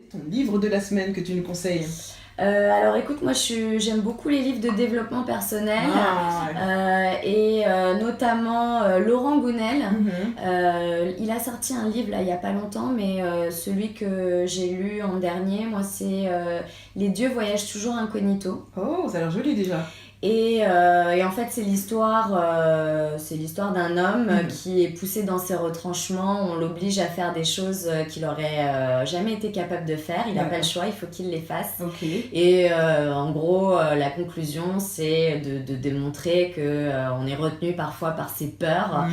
Ton livre de la semaine que tu nous conseilles? Alors écoute, moi j'aime beaucoup les livres de développement personnel notamment Laurent Gounel. Il a sorti un livre là il y a pas longtemps, mais celui que j'ai lu en dernier, moi c'est Les dieux voyagent toujours incognito. Oh, ça a l'air joli déjà. Et en fait, c'est l'histoire d'un homme qui est poussé dans ses retranchements. On l'oblige à faire des choses qu'il aurait jamais été capable de faire. Il n'a pas le choix, il faut qu'il les fasse. Okay. Et en gros, la conclusion, c'est de démontrer qu'on est retenu parfois par ses peurs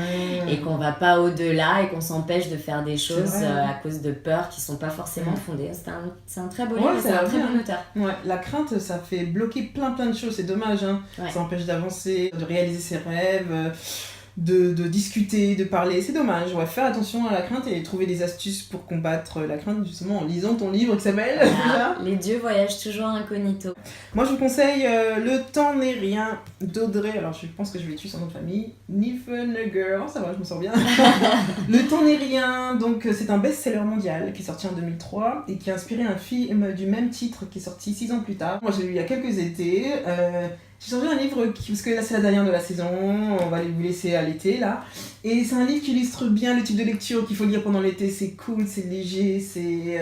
et qu'on va pas au-delà et qu'on s'empêche de faire des choses à cause de peurs qui sont pas forcément fondées. C'est un très beau livre, c'est un très bon auteur. Ouais, la crainte, ça fait bloquer plein de choses, c'est dommage, hein. Ouais. Ça empêche d'avancer, de réaliser ses rêves, de discuter, de parler, c'est dommage. Ouais, faire attention à la crainte et trouver des astuces pour combattre la crainte justement en lisant ton livre qui s'appelle Les dieux voyagent toujours incognito. Moi je vous conseille Le temps n'est rien d'Audrey, alors je pense que je vais tuer son nom de famille, Niffenegger, ça va, je me sens bien. Le temps n'est rien, donc c'est un best-seller mondial qui est sorti en 2003 et qui a inspiré un film du même titre qui est sorti 6 ans plus tard. Moi je l'ai lu il y a quelques étés. J'ai changé un livre parce que là c'est la dernière de la saison, on va vous laisser à l'été là. Et c'est un livre qui illustre bien le type de lecture qu'il faut lire pendant l'été, c'est cool, c'est léger, c'est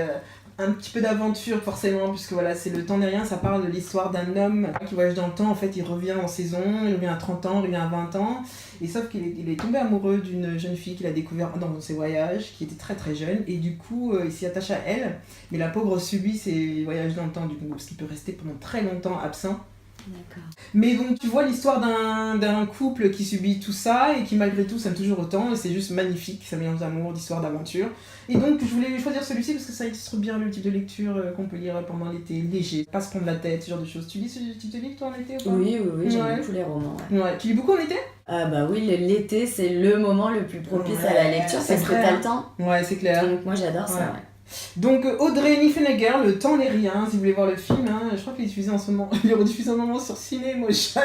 un petit peu d'aventure forcément, puisque voilà, c'est Le temps n'est rien, ça parle de l'histoire d'un homme qui voyage dans le temps, en fait il revient en saison, il revient à 30 ans, il revient à 20 ans, et sauf qu'il est tombé amoureux d'une jeune fille qu'il a découvert dans ses voyages, qui était très très jeune, et du coup il s'y attache à elle, mais la pauvre subit ses voyages dans le temps du coup, parce qu'il peut rester pendant très longtemps absent. D'accord. Mais donc tu vois l'histoire d'un couple qui subit tout ça et qui malgré tout s'aime toujours autant et c'est juste magnifique, ça mélange d'amour, d'histoire, d'aventure. Et donc je voulais choisir celui-ci parce que ça illustre bien le type de lecture qu'on peut lire pendant l'été, léger, pas se prendre la tête, ce genre de choses. Tu lis ce type de livre toi en été ou pas? Oui, j'aime beaucoup les romans. Ouais. Tu lis beaucoup en été? Bah oui, l'été c'est le moment le plus propice à la lecture parce que t'as le temps. Ouais, c'est clair. Donc moi j'adore ça, ouais. Donc Audrey Niffenegger, Le temps n'est rien, si vous voulez voir le film, hein, je crois qu'il est diffusé en ce moment, il est rediffusé en ce moment sur Cinémotion.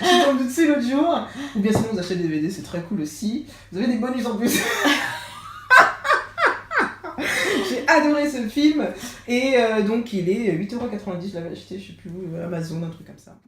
Je suis tombée dessus l'autre jour. Ou bien sinon vous achetez des DVD, c'est très cool aussi. Vous avez des bonus en plus. J'ai adoré ce film et donc il est 8,90€, je l'avais acheté, je sais plus où, Amazon, un truc comme ça.